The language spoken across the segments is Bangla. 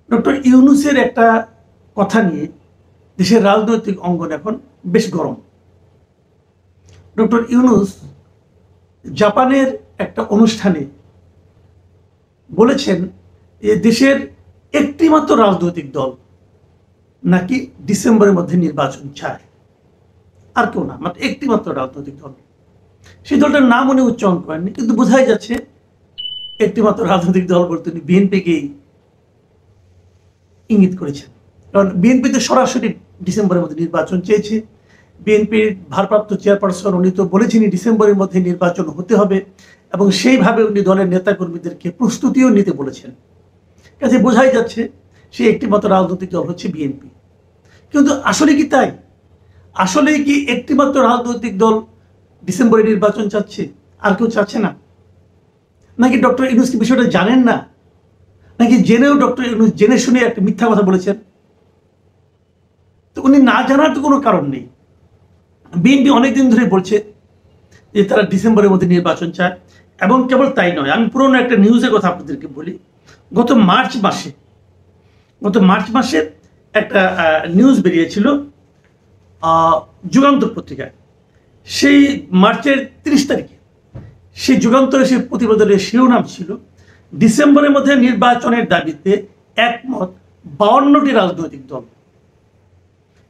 ডক্টর ইউনূসের একটা কথা নিয়ে দেশের রাজনৈতিক অঙ্গন এখন বেশ গরম। ডক্টর ইউনূস জাপানের একটা অনুষ্ঠানে বলেছেন যে দেশের একটি মাত্র রাজনৈতিক দল নাকি ডিসেম্বরের মধ্যে নির্বাচন চায়, আর কেউ না, মাত্র একটি মাত্র রাজনৈতিক দল। সেই দলটার নাম উনি উচ্চারণ করেননি, কিন্তু বোঝাই যাচ্ছে একটি মাত্র রাজনৈতিক দল বলতে উনি বিএনপিকেই ইঙ্গিত করেছেন। কারণ বিএনপিতে সরাসরি ডিসেম্বরের মধ্যে নির্বাচন চেয়েছে। বিএনপির ভারপ্রাপ্ত চেয়ারপারসন উনি তো বলেছেনই ডিসেম্বরের মধ্যে নির্বাচন হতে হবে, এবং সেইভাবে উনি দলের নেতাকর্মীদেরকে প্রস্তুতিও নিতে বলেছেন। কাজে বোঝাই যাচ্ছে সে একটি মাত্র রাজনৈতিক দল হচ্ছে বিএনপি। কিন্তু আসলে কি তাই? আসলেই কি একটি মাত্র রাজনৈতিক দল ডিসেম্বরে নির্বাচন চাচ্ছে, আর কেউ চাচ্ছে না? নাকি ডক্টর ইউনূস কি বিষয়টা জানেন না? নাকি জেনেও ডক্টর ইউনূস জেনে শুনে একটা মিথ্যা কথা বলেছেন? তো উনি না জানার তো কোনো কারণ নেই। বিএনপি অনেকদিন ধরে বলছে যে তারা ডিসেম্বরের মধ্যে নির্বাচন চায়, এবং কেবল তাই নয়, আমি পুরনো একটা নিউজের কথা আপনাদেরকে বলি। গত মার্চ মাসের একটা নিউজ বেরিয়েছিল যুগান্তর পত্রিকায়। সেই মার্চের 30 তারিখে সেই যুগান্তরের সেই প্রতিবেদনের শিরোনাম ছিল ডিসেম্বরের মধ্যে নির্বাচনের দাবিতে একমত 52টি রাজনৈতিক দল।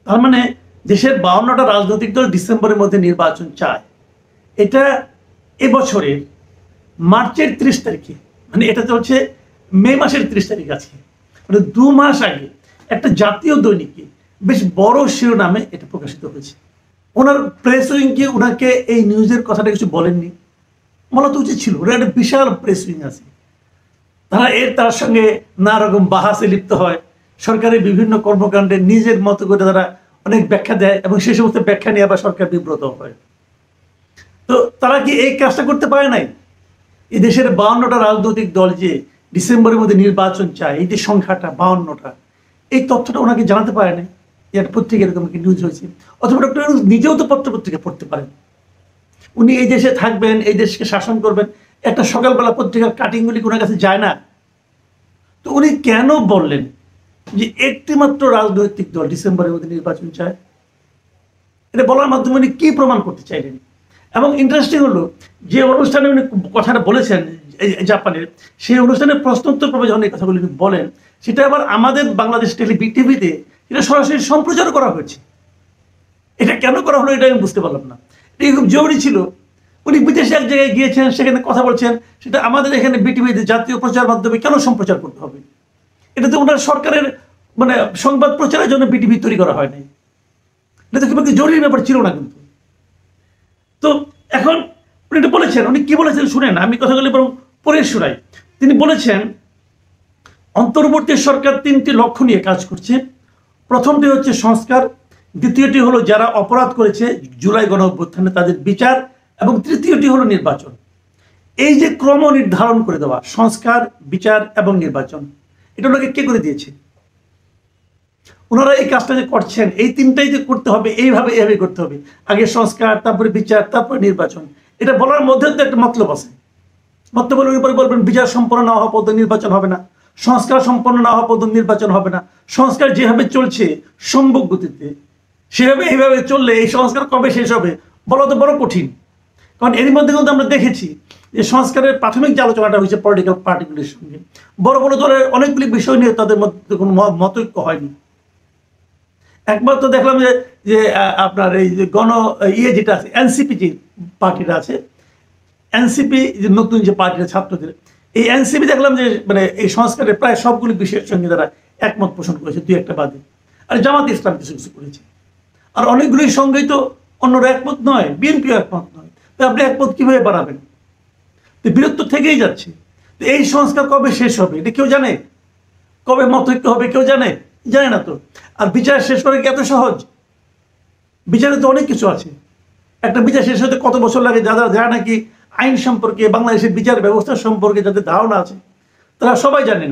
তার মানে দেশের 52টা রাজনৈতিক দল ডিসেম্বরের মধ্যে নির্বাচন চায়। এটা এবছরের মার্চের 30 তারিখে, মানে এটা চলছে মে মাসের 30 তারিখ, আজকে মানে 2 মাস আগে একটা জাতীয় দৈনিকে বেশ বড় শিরোনামে এটা প্রকাশিত হয়েছে। ওনার প্রেস উইং কি ওনাকে এই নিউজের কথাটা কিছু বলেননি? বলা তো উচিত ছিল। ওরা একটা বিশাল প্রেস উইং আছে, তার সঙ্গে নানা রকম বাহাসে লিপ্ত হয়, সরকারের বিভিন্ন কর্মকাণ্ডে নিজের মতো করে তারা অনেক ব্যাখ্যা দেয়, এবং সেই সমস্ত ব্যাখ্যা নিয়ে আবার সরকার বিব্রত হয়। তো তারা কি এই কাজটা করতে পারে নাই? এই দেশের 52টা রাজনৈতিক দল যে ডিসেম্বরের মধ্যে নির্বাচন চায়, এই যে সংখ্যাটা 52টা, এই তথ্যটা ওনাকে জানাতে পারে নাই। এর পত্রিকা এরকম কি নিউজ হয়েছে? অথবা ডক্টর ইউনূস নিজেও তো পত্রিকা পড়তে পারেন। উনি এই দেশে থাকবেন, এই দেশকে শাসন করবেন, একটা সকালবেলা পত্রিকার কাটিংগুলি ওনার কাছে যায় না? তো উনি কেন বললেন যে একটি মাত্র রাজনৈতিক দল ডিসেম্বরের মধ্যে নির্বাচন চায়? এটা বলার মাধ্যমে উনি কি প্রমাণ করতে চাইলেন? এবং ইন্টারেস্টিং হলো, যে অনুষ্ঠানে উনি কথাটা বলেছেন জাপানের, সেই অনুষ্ঠানের প্রশ্নোত্তর পর্বে যখন এই কথাগুলি বলেন, সেটা আবার আমাদের বাংলাদেশ টিভিতে এটা সরাসরি সম্প্রচার করা হয়েছে। এটা কেন করা হলো এটা আমি বুঝতে পারলাম না। এটা খুব জরুরি ছিল। উনি বিদেশে এক জায়গায় গিয়েছেন, সেখানে কথা বলছেন, সেটা আমাদের এখানে বিটিভিতে জাতীয় প্রচার মাধ্যমে কেন সম্প্রচার করতে হবে? এটা তো ওনার সরকারের মানে সংবাদ প্রচারের জন্য বিটিভি তৈরি করা হয় নাই। এটা তো খুব জরুরি ব্যাপার ছিল না কিন্তু। তো এখন উনি এটা বলেছেন, উনি কি বলেছেন শুনেন, আমি কথাগুলি বরং পরে শোনাই। তিনি বলেছেন অন্তর্বর্তী সরকার 3টি লক্ষ্য নিয়ে কাজ করছে। প্রথমটি হচ্ছে সংস্কার, দ্বিতীয়টি হলো যারা অপরাধ করেছে জুলাই গণঅভ্যুত্থানে তাদের বিচার, এবং তৃতীয়টি হলো নির্বাচন। এই যে ক্রম নির্ধারণ করে দেওয়া, সংস্কার, বিচার এবং নির্বাচন, এটা ওনাকে কে করে দিয়েছে? ওনারা এই কাজটা যে করছেন, এই 3টাই যে করতে হবে, এইভাবে করতে হবে, আগে সংস্কার, তারপরে বিচার, তারপরে নির্বাচন, এটা বলার মধ্যে তো একটা মতলব আছে। মতলবের উপরে বলবেন বিচার সম্পন্ন না হওয়া পর্যন্ত নির্বাচন হবে না, সংস্কার সম্পন্ন না হওয়া পর্যন্ত নির্বাচন হবে না। সংস্কার যেভাবে চলছে সম্ভব গতিতে, সেভাবে এইভাবে চললে এই সংস্কার কবে শেষ হবে বলা তো বড় কঠিন। কারণ এর মধ্যে কিন্তু আমরা দেখেছি যে সংস্কারের প্রাথমিক যে আলোচনাটা হয়েছে পলিটিক্যাল পার্টিগুলির সঙ্গে, বড় বড় দলের অনেকগুলি বিষয় নিয়ে তাদের মধ্যে কোনো মতৈক্য হয়নি। একবার তো দেখলাম যে আপনার এই যে যেটা আছে, এনসিপি যে পার্টিটা আছে, এনসিপি যে নতুন যে পার্টিটা ছাত্রদের, এই এনসিপি দেখলাম যে মানে এই সংস্কারের প্রায় সবগুলি বিষয়ের সঙ্গে তারা একমত পোষণ করেছে, 2-1টা বাদে। আর জামাত ইসলাম কিছু কিছু করেছে। আর অনেকগুলির সঙ্গেই তো অন্যরা একমত নয়, বিএনপিও একমত নয়। তো আপনি একমত কিভাবে বাড়াবেন? তো বিরক্ত থেকেই যাচ্ছে। তো এই সংস্কার কবে শেষ হবে এটা কেউ জানে? কবে মতৈক্য হবে কেউ জানে? জানে না তো। আর বিচার শেষ করে কি এত সহজ? বিচারে তো অনেক কিছু আছে। একটা বিচার শেষ হতে কত বছর লাগে? যারা নাকি আইন সম্পর্কে, বাংলাদেশের বিচার ব্যবস্থা সম্পর্কে যাদের ধারণা আছে, তারা সবাই জানেন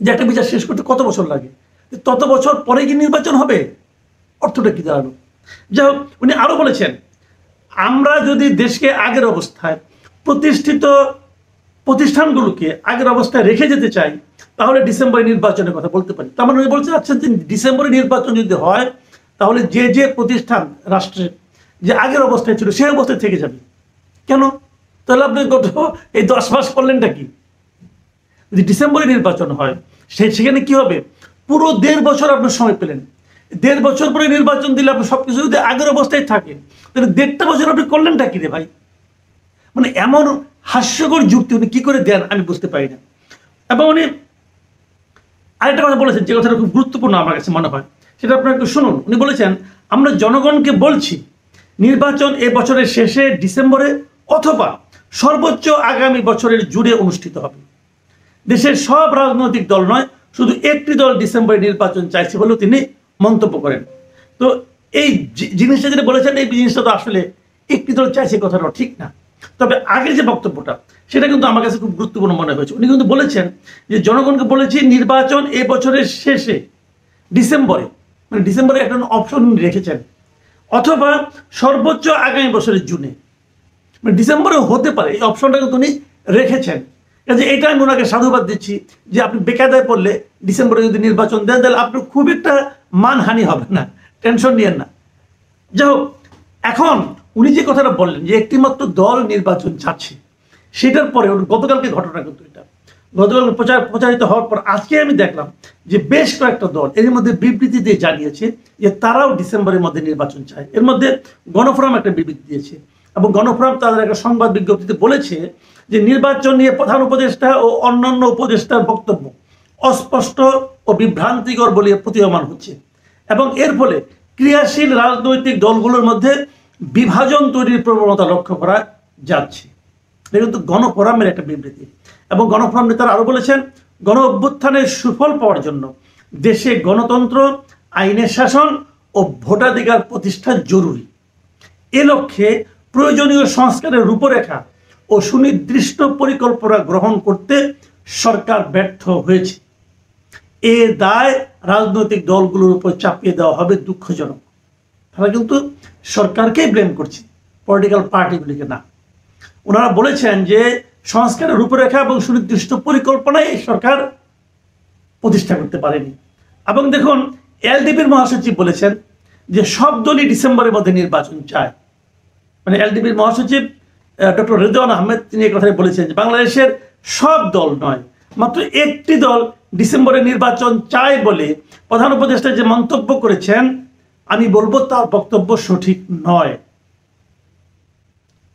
যে একটা বিচার শেষ করতে কত বছর লাগে। তত বছর পরে কি নির্বাচন হবে? অর্থটা কি দাঁড়ালো? যাই হোক, উনি আরো বলেছেন আমরা যদি দেশকে আগের অবস্থায় প্রতিষ্ঠিত প্রতিষ্ঠানগুলোকে আগের অবস্থায় রেখে যেতে চাই, তাহলে ডিসেম্বরে নির্বাচনের কথা বলতে পারি। তার মানে উনি বলতে চাচ্ছেন যে ডিসেম্বরে নির্বাচন যদি হয়, তাহলে যে যে প্রতিষ্ঠান রাষ্ট্রের যে আগের অবস্থায় ছিল সেই অবস্থায় থেকে যাবে। কেন? তাহলে আপনি গত এই 10 মাস করলেনটা কি? যদি ডিসেম্বরে নির্বাচন হয়, সেখানে কি হবে? পুরো 1.5 বছর আপনার সময় পেলেন। 1.5 বছর পরে নির্বাচন দিলে আপনি সবকিছু যদি আগের অবস্থায় থাকে, তাহলে 1.5টা বছর আপনি করলেনটা কি রে ভাই? মানে এমন হাস্যকর যুক্তি উনি কি করে দেন আমি বুঝতে পারি না। এবং উনি আরেকটা কথা বলেছেন, যে কথাটা খুব গুরুত্বপূর্ণ আমার কাছে মনে হয়, সেটা আপনারা একটু শুনুন। উনি বলেছেন, আমরা জনগণকে বলছি নির্বাচন এ বছরের শেষে ডিসেম্বরে অথবা সর্বোচ্চ আগামী বছরের জুড়ে অনুষ্ঠিত হবে। দেশের সব রাজনৈতিক দল নয়, শুধু একটি দল ডিসেম্বরে নির্বাচন চাইছে বলেও তিনি মন্তব্য করেন। তো এই জিনিসটা যেটা বলেছেন, এই জিনিসটা তো আসলে একটি দল চাইছে কথাটা ঠিক না। তবে আগের যে বক্তব্যটা, সেটা কিন্তু আমার কাছে খুব গুরুত্বপূর্ণ মনে হয়েছে। উনি কিন্তু বলেছেন যে জনগণকে বলেছি নির্বাচন এ বছরের শেষে ডিসেম্বরে, মানে ডিসেম্বরে একটা অপশন রেখেছেন, অথবা সর্বোচ্চ আগামী বছরের জুনে, মানে ডিসেম্বরে হতে পারে, এই অপশনটা কিন্তু উনি রেখেছেন। কাজে এটা আমি ওনাকে সাধুবাদ দিচ্ছি যে আপনি বেকায়দায় পড়লে ডিসেম্বরে যদি নির্বাচন দেন, তাহলে আপনার খুব একটা মানহানি হবে না, টেনশন নিয়েন না। যাই হোক, এখন উনি যে কথাটা বললেন যে একটিমাত্র দল নির্বাচন চাচ্ছে, সেটার পরে গতকালকে ঘটনা কিন্তু এটা গতকাল প্রচারিত হওয়ার পর আজকে আমি দেখলাম যে বেশ কয়েকটা দল এর মধ্যে বিবৃতি দিয়ে জানিয়েছে যে তারাও ডিসেম্বরের মধ্যে নির্বাচন চায়। এর মধ্যে গণফোরাম একটা বিবৃতি দিয়েছে, এবং গণফোরাম তাদের একটা সংবাদ বিজ্ঞপ্তিতে বলেছে যে নির্বাচন নিয়ে প্রধান উপদেষ্টা ও অন্যান্য উপদেষ্টার বক্তব্য অস্পষ্ট ও বিভ্রান্তিকর বলে প্রতীয়মান হচ্ছে, এবং এর ফলে ক্রিয়াশীল রাজনৈতিক দলগুলোর মধ্যে বিভাজন তৈরির প্রবণতা লক্ষ্য করা যাচ্ছে। এটা কিন্তু গণফোরামের একটা বিবৃতি। এবং গণফোরাম নেতারা আরো বলেছেন, গণ অভ্যুত্থানের সুফল পাওয়ার জন্য দেশে গণতন্ত্র, আইনের শাসন ও ভোটাধিকার প্রতিষ্ঠা জরুরি। এ লক্ষ্যে প্রয়োজনীয় সংস্কারের রূপরেখা ও সুনির্দিষ্ট পরিকল্পনা গ্রহণ করতে সরকার ব্যর্থ হয়েছে। এ দায় রাজনৈতিক দলগুলোর উপর চাপিয়ে দেওয়া হবে দুঃখজনক। তারা কিন্তু সরকারকেই ব্লেম করছে, পলিটিক্যাল পার্টিগুলিকে না। ওনারা বলেছেন যে সংস্কারের রূপরেখা এবং সুনির্দিষ্ট পরিকল্পনায় সরকার প্রতিষ্ঠা করতে পারেনি। এবং দেখুন, এলডিপির মহাসচিব বলেছেন যে সব দলই ডিসেম্বরের মধ্যে নির্বাচন চায়। মানে এলডিপির মহাসচিব ডক্টর রেদওয়ান আহমেদ তিনি এই কথাই বলেছেন যে বাংলাদেশের সব দল নয়, মাত্র একটি দল ডিসেম্বরে নির্বাচন চায় বলে প্রধান উপদেষ্টা যে মন্তব্য করেছেন, আমি বলবো তার বক্তব্য সঠিক নয়।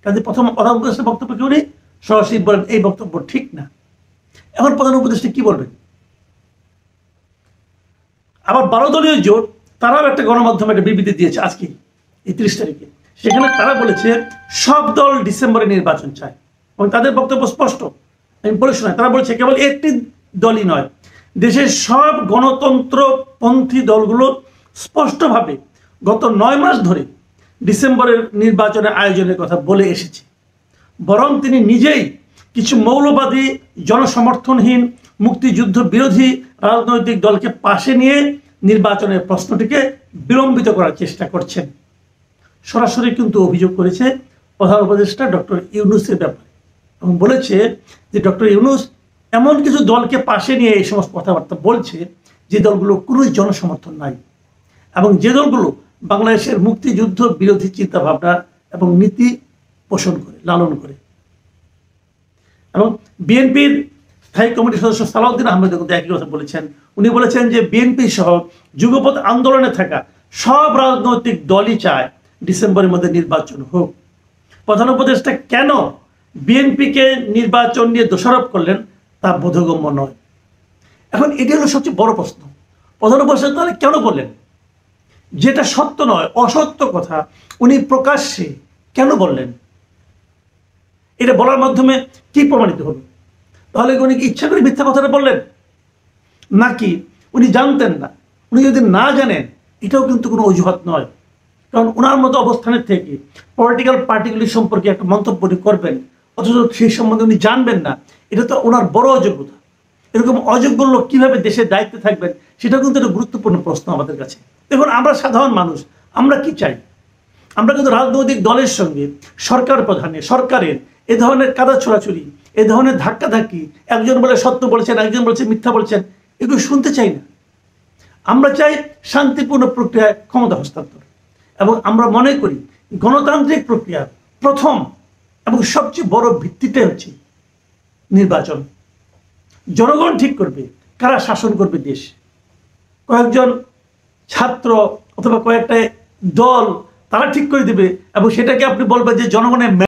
কাজে প্রধান উপদেষ্টার বক্তব্য কি উনি সরাসরি বলেন এই বক্তব্য ঠিক না। এখন প্রধান উপদেষ্টা কি বলবেন? আবার 12 দলীয় জোট তারাও একটা গণমাধ্যমে একটা বিবৃতি দিয়েছে আজকে এই 30 তারিখে। সেখানে তারা বলেছে সব দল ডিসেম্বরে নির্বাচন চায়, এবং তাদের বক্তব্য স্পষ্ট। আমি বলে শোনাই, তারা বলেছে কেবল একটি দলই নয়, দেশের সব গণতন্ত্রপন্থী দলগুলো স্পষ্টভাবে গত 9 মাস ধরে ডিসেম্বরের নির্বাচনের আয়োজনের কথা বলে এসেছে। বরং তিনি নিজেই কিছু মৌলবাদী, জনসমর্থনহীন, মুক্তিযুদ্ধ বিরোধী রাজনৈতিক দলকে পাশে নিয়ে নির্বাচনের প্রশ্নটিকে বিলম্বিত করার চেষ্টা করছেন। সরাসরি কিন্তু অভিযোগ করেছে প্রধান উপদেষ্টা ডক্টর ইউনূসের ব্যাপারে, এবং বলেছে যে ডক্টর ইউনূস এমন কিছু দলকে পাশে নিয়ে এই সমস্ত কথাবার্তা বলছে যে দলগুলো কোনো জনসমর্থন নাই, এবং যে দলগুলো বাংলাদেশের মুক্তিযুদ্ধ বিরোধী চিন্তাভাবনা এবং নীতি পোষণ করে, লালন করে। এবং বিএনপির স্থায়ী কমিটির সদস্য সালাউদ্দিন আহমেদ কিন্তু একই কথা বলেছেন। উনি বলেছেন যে বিএনপি সহ যুগপৎ আন্দোলনে থাকা সব রাজনৈতিক দলই চায় ডিসেম্বরের মধ্যে নির্বাচন হোক। প্রধান উপদেষ্টা কেন বিএনপিকে নির্বাচন নিয়ে দোষারোপ করলেন তা বোধগম্য নয়। এখন এটি হলো সবচেয়ে বড় প্রশ্ন, প্রধান উপদেষ্টা তাহলে কেন বললেন? যেটা সত্য নয়, অসত্য কথা উনি প্রকাশ্যে কেন বললেন? এটা বলার মাধ্যমে কি প্রমাণিত হলো? তাহলে উনি কি ইচ্ছা করে মিথ্যা কথাটা বললেন, নাকি উনি জানতেন না? উনি যদি না জানেন, এটাও কিন্তু কোনো অজুহাত নয়। কারণ ওনার মতো অবস্থানের থেকে পলিটিক্যাল পার্টিগুলি সম্পর্কে একটা মন্তব্য করবেন, অথচ সেই সম্বন্ধে উনি জানবেন না, এটা তো ওনার বড় অযোগ্যতা। এরকম অযোগ্য লোক কীভাবে দেশের দায়িত্বে থাকবেন, সেটাও কিন্তু একটা গুরুত্বপূর্ণ প্রশ্ন আমাদের কাছে। দেখুন, আমরা সাধারণ মানুষ, আমরা কি চাই? আমরা কিন্তু রাজনৈতিক দলের সঙ্গে সরকার প্রধানের, সরকারের এ ধরনের কাদা ছোড়াছুরি, এ ধরনের ধাক্কাধাক্কি, একজন বলে সত্য বলছেন, একজন বলছে মিথ্যা বলছেন, এগুলো শুনতে চাই না। আমরা চাই শান্তিপূর্ণ প্রক্রিয়ায় ক্ষমতা হস্তান্তর, এবং আমরা মনে করি গণতান্ত্রিক প্রক্রিয়ার প্রথম এবং সবচেয়ে বড় ভিত্তিটাই হচ্ছে নির্বাচন। জনগণ ঠিক করবে কারা শাসন করবে দেশ। কয়েকজন ছাত্র অথবা কয়েকটা দল তারা ঠিক করে দিবে, এবং সেটাকে আপনি বলবেন যে জনগণের